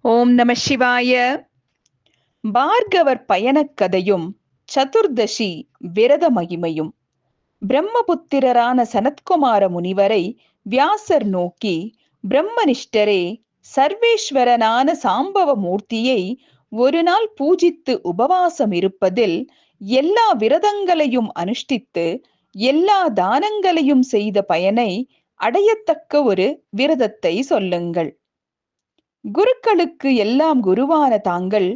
ஓம் நம சிவாய. பார்கவர் பயணக்கதையும் சதுர்தசி விரத மகிமையும். பிரம்மபுத்திரரான சனத்குமார முனிவரை வியாசர் நோக்கி, பிரம்மனிஷ்டரே, சர்வேஸ்வரனான சாம்பவ மூர்த்தியை ஒரு நாள் பூஜித்து உபவாசம் இருப்பதில், எல்லா விரதங்களையும் அனுஷ்டித்து எல்லா தானங்களையும் செய்த பயனை அடையத்தக்க ஒரு விரதத்தை சொல்லுங்கள். குருக்களுக்கு எல்லாம் குருவான தாங்கள்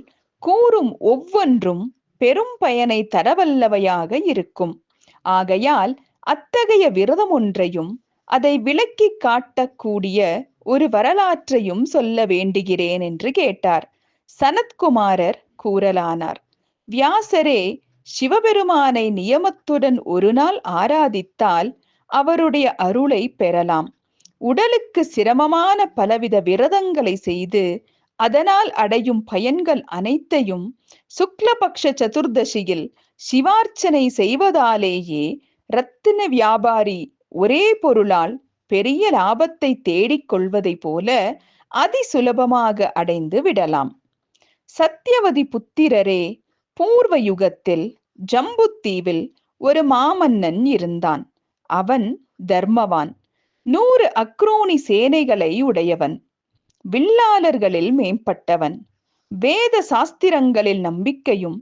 கூறும் ஒவ்வொன்றும் பெரும் பயனை தரவல்லவையாக இருக்கும். ஆகையால் அத்தகைய விரதம் ஒன்றையும் அதை விளக்கி காட்டக்கூடிய ஒரு வரலாற்றையும் சொல்ல வேண்டுகிறேன் என்று கேட்டார். சனத்குமாரர் கூறலானார், வியாசரே, சிவபெருமானை நியமத்துடன் ஒரு நாள் ஆராதித்தால் அவருடைய அருளை பெறலாம். உடலுக்கு சிரமமான பலவித விரதங்களை செய்து அதனால் அடையும் பயன்கள் அனைத்தையும் சுக்லபக்ஷ சதுர்தசியில் சிவார்ச்சனை செய்வதாலேயே ரத்தின வியாபாரி ஒரே பொருளால் பெரிய லாபத்தை தேடிக் கொள்வதை போல அதிசுலபமாக அடைந்து விடலாம். சத்தியவதி புத்திரரே, பூர்வ யுகத்தில் ஜம்புத்தீவில் ஒரு மாமன்னன் இருந்தான். அவன் தர்மவான், 100 அக்ரோனி சேனைகளை உடையவன், வில்லாளர்களில் மேம்பட்டவன், வேத சாஸ்திரங்களில் நம்பிக்கையும்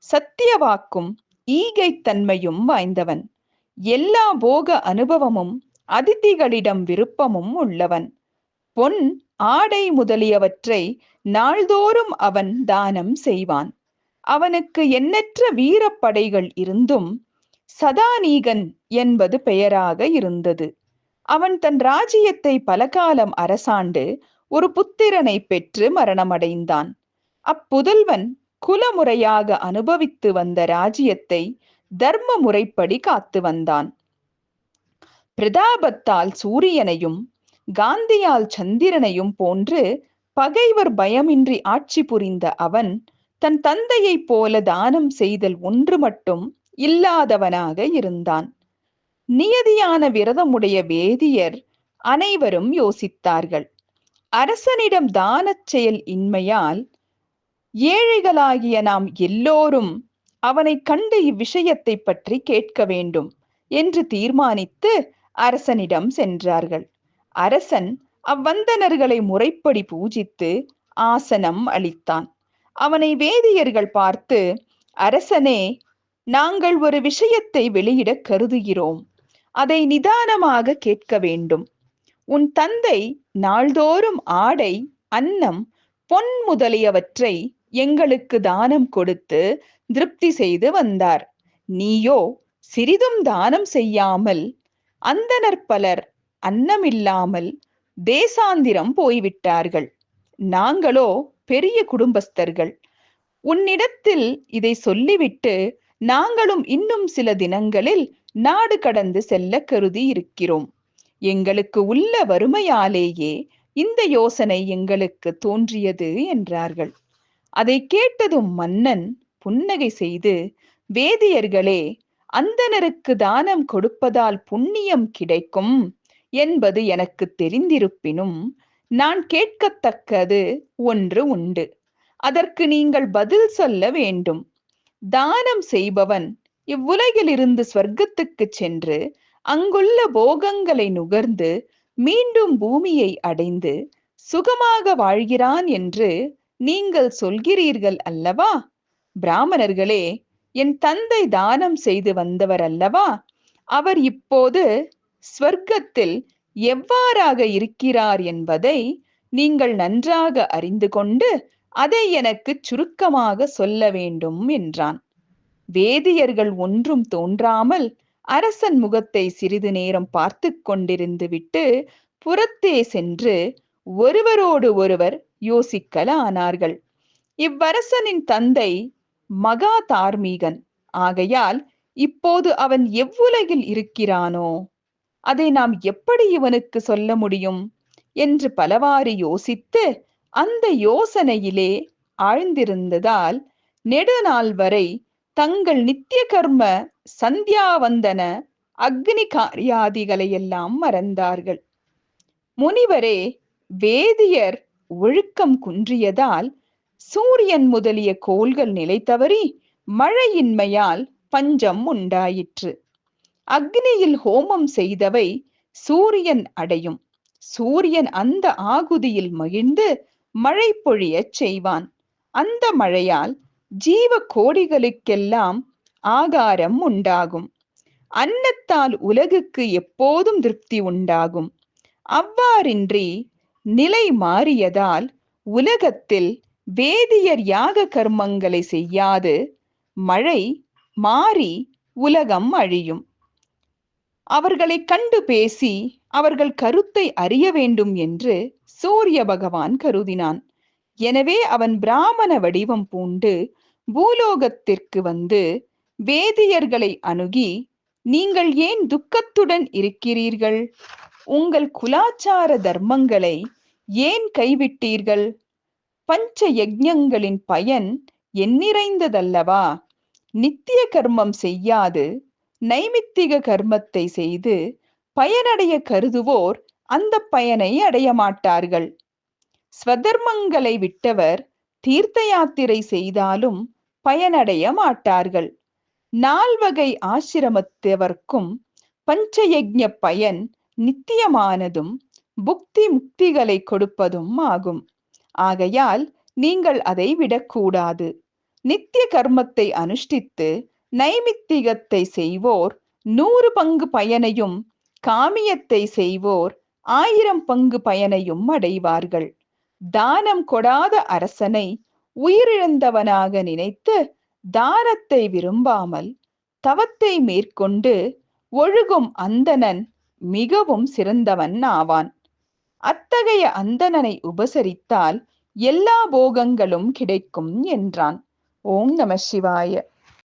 சத்தியவாக்கும் ஈகைத்தன்மையும் வாய்ந்தவன், எல்லா போக அனுபவமும் அதிதிகளிடம் விருப்பமும் உள்ளவன். பொன், ஆடை முதலியவற்றை நாள்தோறும் அவன் தானம் செய்வான். அவனுக்கு எண்ணற்ற வீரப்படைகள் இருந்தும் சதானீகன் என்பது பெயராக இருந்தது. அவன் தன் ராஜ்யத்தை பல காலம் அரசாண்டு ஒரு புத்திரனை பெற்று மரணமடைந்தான். அப்புதல்வன் குலமுறையாக அனுபவித்து வந்த ராஜ்யத்தை தர்ம முறைப்படி காத்து வந்தான். பிரதாபத்தால் சூரியனையும் காந்தியால் சந்திரனையும் போன்று பகைவர் பயமின்றி ஆட்சி புரிந்த அவன் தன் தந்தையைப் போல தானம் செய்தல் ஒன்று மட்டும் இல்லாதவனாக இருந்தான். நியதியான விரதமுடைய வேதியர் அனைவரும் யோசித்தார்கள். அரசனிடம் தானச் செயல் இன்மையால் ஏழைகளாகிய நாம் எல்லோரும் அவனை கண்டு இவ்விஷயத்தை பற்றி கேட்க வேண்டும் என்று தீர்மானித்து அரசனிடம் சென்றார்கள். அரசன் அவ்வந்தனர்களை முறைப்படி பூஜித்து ஆசனம் அளித்தான். அவனை வேதியர்கள் பார்த்து, அரசனே, நாங்கள் ஒரு விஷயத்தை வெளியிட கருதுகிறோம். அதை நிதானமாக கேட்க வேண்டும். உன் தந்தை நாள்தோறும் ஆடை, அன்னம், பொன் முதலியவற்றை எங்களுக்கு தானம் கொடுத்து திருப்தி செய்து வந்தார். நீயோ சிறிதும் தானம் செய்யாமல் அந்தணர் பலர் அன்னமில்லாமல் தேசாந்திரம் போய்விட்டார்கள். நாங்களோ பெரிய குடும்பஸ்தர்கள். உன்னிடத்தில் இதை சொல்லிவிட்டு நாங்களும் இன்னும் சில தினங்களில் நாடு கடந்து செல்ல கருதி இருக்கிறோம். எங்களுக்கு உள்ள வறுமையாலேயே இந்த யோசனை எங்களுக்கு தோன்றியது என்றார்கள். அதை கேட்டதும் மன்னன் புன்னகை செய்து, வேதியர்களே, அந்தணருக்கு தானம் கொடுப்பதால் புண்ணியம் கிடைக்கும் என்பது எனக்கு தெரிந்திருப்பினும் நான் கேட்கத்தக்கது ஒன்று உண்டு. அதற்கு நீங்கள் பதில் சொல்ல வேண்டும். தானம் செய்பவன் இவ்வுலகிலிருந்து ஸ்வர்க்கத்துக்கு சென்று அங்குள்ள போகங்களை நுகர்ந்து மீண்டும் பூமியை அடைந்து சுகமாக வாழ்கிறான் என்று நீங்கள் சொல்கிறீர்கள் அல்லவா? பிராமணர்களே, என் தந்தை தானம் செய்து வந்தவர் அல்லவா? அவர் இப்போது ஸ்வர்க்கத்தில் எவ்வாறாக இருக்கிறார் என்பதை நீங்கள் நன்றாக அறிந்து கொண்டு அதை எனக்கு சுருக்கமாக சொல்ல வேண்டும் என்றான். வேதியர்கள் ஒன்றும் தோன்றாமல் அரசன் முகத்தை சிறிது நேரம் பார்த்து கொண்டிருந்து விட்டு புறத்தே சென்று ஒருவரோடு ஒருவர் யோசிக்கலானார்கள். இவ்வரசனின் தந்தை மகா தார்மீகன் ஆகையால் இப்போது அவன் எவ்வுலகில் இருக்கிறானோ அதை நாம் எப்படி இவனுக்கு சொல்ல முடியும் என்று பலவாறு யோசித்து அந்த யோசனையிலே ஆழ்ந்திருந்ததால் நெடுநாள் வரை தங்கள் நித்திய கர்ம சந்தியாவந்தன அக்னி காரியாதிகளை எல்லாம் மறந்தார்கள். முனிவரே, வேதியர் ஒழுக்கம் குன்றியதால் சூரியன் முதலிய கோள்கள் நிலை தவறி மழையின்மையால் பஞ்சம் உண்டாயிற்று. அக்னியில் ஹோமம் செய்தவை சூரியன் அடையும். சூரியன் அந்த ஆகுதியில் மகிழ்ந்து மழை பொழியச் செய்வான். அந்த மழையால் ஜீவ கோடிகளுக்கெல்லாம் ஆகாரம் உண்டாகும். அன்னத்தால் உலகுக்கு எப்போதும் திருப்தி உண்டாகும். அவ்வாறின்றி நிலை மாறியதால் உலகத்தில் வேதியர் யாக கர்மங்களை செய்யாது மழை மாறி உலகம் அழியும். அவர்களை கண்டு பேசி அவர்கள் கருத்தை அறிய வேண்டும் என்று சூரிய பகவான் கருதினான். எனவே அவன் பிராமண வடிவம் பூண்டு பூலோகத்திற்கு வந்து வேதியர்களை அணுகி, நீங்கள் ஏன் துக்கத்துடன் இருக்கிறீர்கள்? உங்கள் குலாச்சார தர்மங்களை ஏன் கைவிட்டீர்கள்? பஞ்ச யஜ்ஞங்களின் பயன் எண்ணிறைந்ததல்லவா? நித்திய கர்மம் செய்யாது நைமித்திக கர்மத்தை செய்து பயனடைய கருதுவோர் அந்த பயனை அடைய மாட்டார்கள். ஸ்வதர்மங்களை விட்டவர் தீர்த்த யாத்திரை செய்தாலும் பயனடைய மாட்டார்கள். 4 வகை ஆசிரமத்தவர்க்கும் பஞ்சயஜ்ஞ பயன் நித்தியமானதும் புக்தி முக்திகளை கொடுப்பதும் ஆகும். ஆகையால் நீங்கள் அதை விடக்கூடாது. நித்திய கர்மத்தை அனுஷ்டித்து நைமித்திகத்தை செய்வோர் 100 பங்கு பயனையும், காமியத்தை செய்வோர் 1000 பங்கு பயனையும் அடைவார்கள். தானம் கொடாத அரசனை உயிரிழந்தவனாக நினைத்து தானத்தை விரும்பாமல் தவத்தை மேற்கொண்டு ஒழுகும் அந்தணன் மிகவும் சிறந்தவன் ஆவான். அத்தகைய அந்தணனை உபசரித்தால் எல்லா போகங்களும் கிடைக்கும் என்றான். ஓம் நம சிவாய.